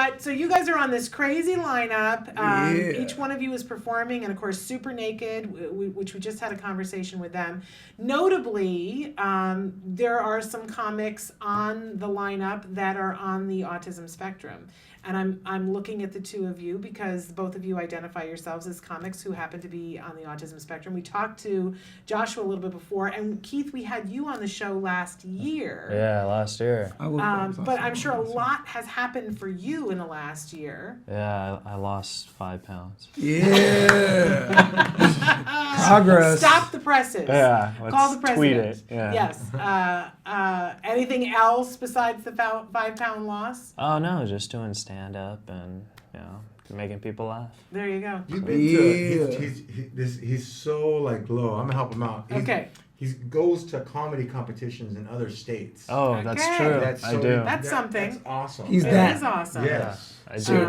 But so you guys are on this crazy lineup. Each one of you is performing, and of course, Super Naked, which we just had a conversation with them. Notably, there are some comics on the lineup that are on the autism spectrum. And I'm looking at the two of you because both of you identify yourselves as comics who happen to be on the autism spectrum. We talked to Joshua a little bit before, and Keith, we had you on the show last year. Yeah, last year. But I'm sure a lot has happened for you in the last year. Yeah, I lost 5 pounds. Yeah. Progress. Stop the presses. Yeah, Call the president. tweet it. Yeah. Yes. Anything else besides the 5-pound loss? Oh no, just doing stand up and making people laugh. There you go. You've been he's so like low. I'm gonna help him out. He goes to comedy competitions in other states. Oh, that's true. I do. That's something. That's awesome. It is awesome. Yes, I do.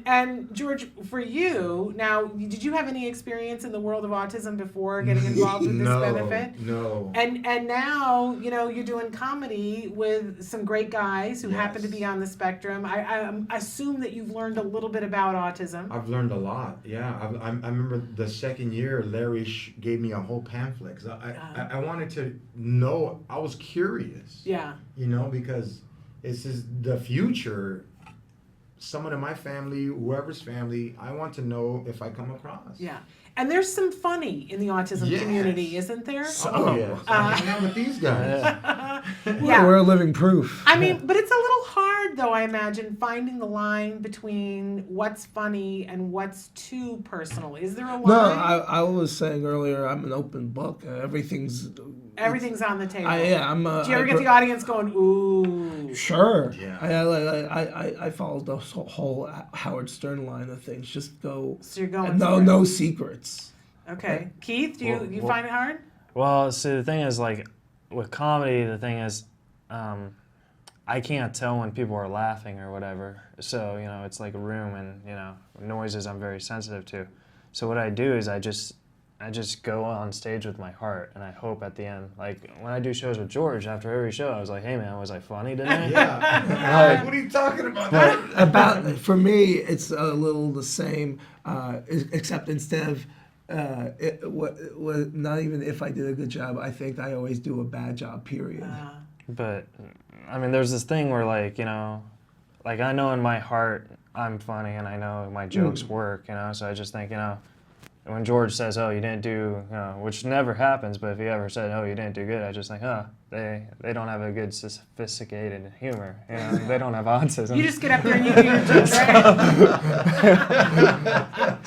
And George, for you now, did you have any experience in the world of autism before getting involved with this benefit? No. And now you're doing comedy with some great guys who happen to be on the spectrum. I assume that you've learned a little bit about autism. I've learned a lot. Yeah, I remember the second year, Larry gave me a whole pamphlet because I wanted to know. I was curious. Yeah. Because this is the future. Someone in my family, whoever's family, I want to know if I come across. Yeah. And there's some funny in the autism community, isn't there? Yes. I hang out with these guys. Yeah. We're living proof. I mean, but it's a little hard, though, I imagine, finding the line between what's funny and what's too personal. Is there a line? No, I was saying earlier, I'm an open book. Everything's on the table. Do you ever get the audience going, ooh? Sure. Yeah. I followed the whole Howard Stern line of things. Just go. So you're going. No secrets. Okay, Keith, do you find it hard? Well, see, the thing is, like, with comedy, the thing is, I can't tell when people are laughing or whatever. So, it's like a room and, noises I'm very sensitive to. So what I do is I just go on stage with my heart, and I hope at the end, like when I do shows with George, after every show, I was like, hey man, was I funny today? Yeah. What are you talking about? For me, it's a little the same, except instead of, not even if I did a good job, I think I always do a bad job, period. But, I mean, there's this thing where like I know in my heart I'm funny and I know my jokes work, so I just think, when George says, oh, you didn't do, which never happens, but if he ever said, oh, you didn't do good, I just think, they don't have a good sophisticated humor. They don't have autism. You just get up there and you do your job.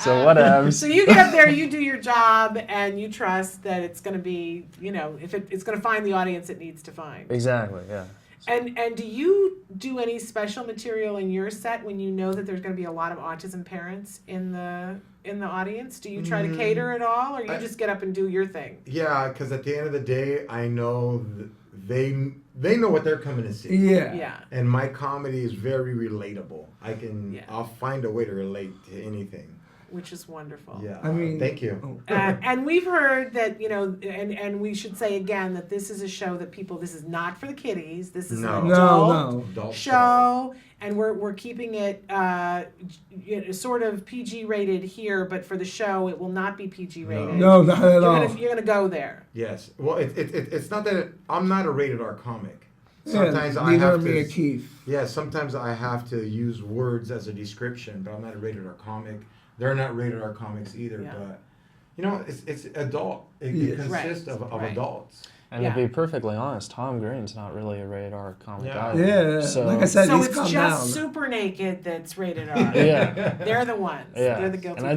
So whatever. So you get up there, you do your job, and you trust that it's going to be, if it's going to find the audience it needs to find. Exactly, yeah. And do you do any special material in your set when you know that there's going to be a lot of autism parents in the audience? Do you try to cater it all, or you just get up and do your thing? Yeah, because at the end of the day, I know they know what they're coming to see. Yeah. And my comedy is very relatable. I'll find a way to relate to anything. Which is wonderful. Yeah. I mean, thank you. And we've heard that, and we should say again that this is a show that this is not for the kiddies. This is an adult show. And we're keeping it sort of PG rated here, but for the show it will not be PG rated. No, not at all. You're gonna go there. Yes. Well, it's not that I'm not a rated R comic. Sometimes I have to. Me or Keith. Yeah. Sometimes I have to use words as a description, but I'm not a rated R comic. They're not rated R comics either, but it's adult. It consists of adults. And to be perfectly honest, Tom Green's not really a rated R comic either. Yeah, so, like I said, so he's it's come just down. Super Naked that's rated R. Yeah. They're the ones. Yeah. They're the guilty and I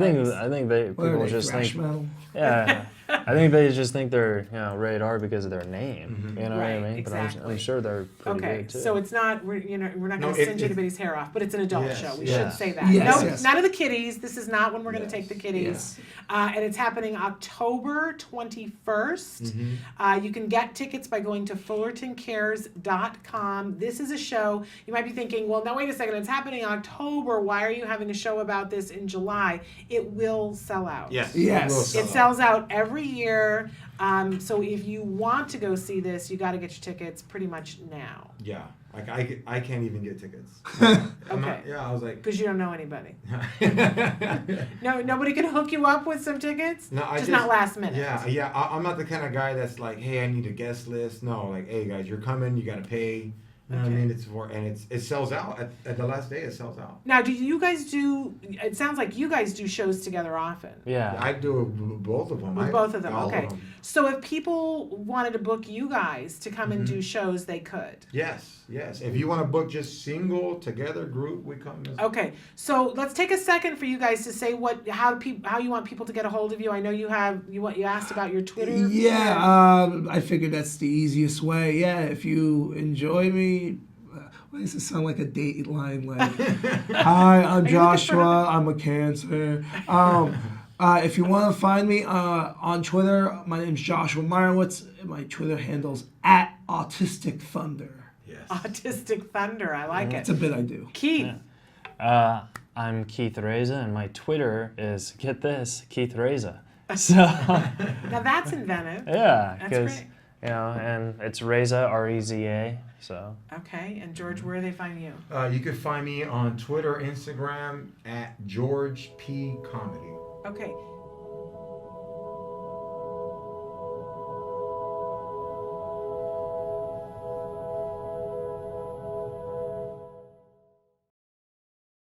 think people just think metal? Yeah. I think they just think they're rated R because of their name. You know what I mean? Exactly. But I'm sure they're pretty good too. So it's not we're not going to singe anybody's hair off, but it's an adult show. We should say that. Yes. None of the kiddies. This is not when we're going to take the kiddies. And it's happening October 21st. You can get tickets by going to fullertoncares.com. This is a show. You might be thinking, well, now wait a second. It's happening in October. Why are you having a show about this in July? It will sell out. Yes. It sells out every year. So if you want to go see this, you got to get your tickets pretty much now. Yeah, like I can't even get tickets. Okay. I was like, Because you don't know anybody. No, nobody can hook you up with some tickets. No, just not last minute. Yeah. I'm not the kind of guy that's like, hey, I need a guest list. No, like, hey guys, you're coming, you gotta pay. You know what I mean? It sells out at the last day. It sells out. Now, do you guys do? It sounds like you guys do shows together often. Yeah. I do both of them. Both of them. All Okay. of them. So if people wanted to book you guys to come and do shows, they could. Yes. If you want to book just single, together, group, we come. Okay. So let's take a second for you guys to say how you want people to get a hold of you. I know you asked about your Twitter. Yeah, I figured that's the easiest way. Yeah, if you enjoy me, why does it sound like a date line? Like, hi, I'm Joshua. I'm a Cancer. If you want to find me on Twitter, my name's Joshua Meyerowitz. My Twitter handle's @Autistic Thunder. Yes. Autistic Thunder. I like it. It's a bit I do. Keith. Yeah. I'm Keith Reza, and my Twitter is, get this, Keith Reza. So Now that's inventive. yeah, That's because great. and it's Reza, R-E-Z-A. So Okay. And George, where do they find you? You can find me on Twitter, Instagram @GeorgePComedy. Okay.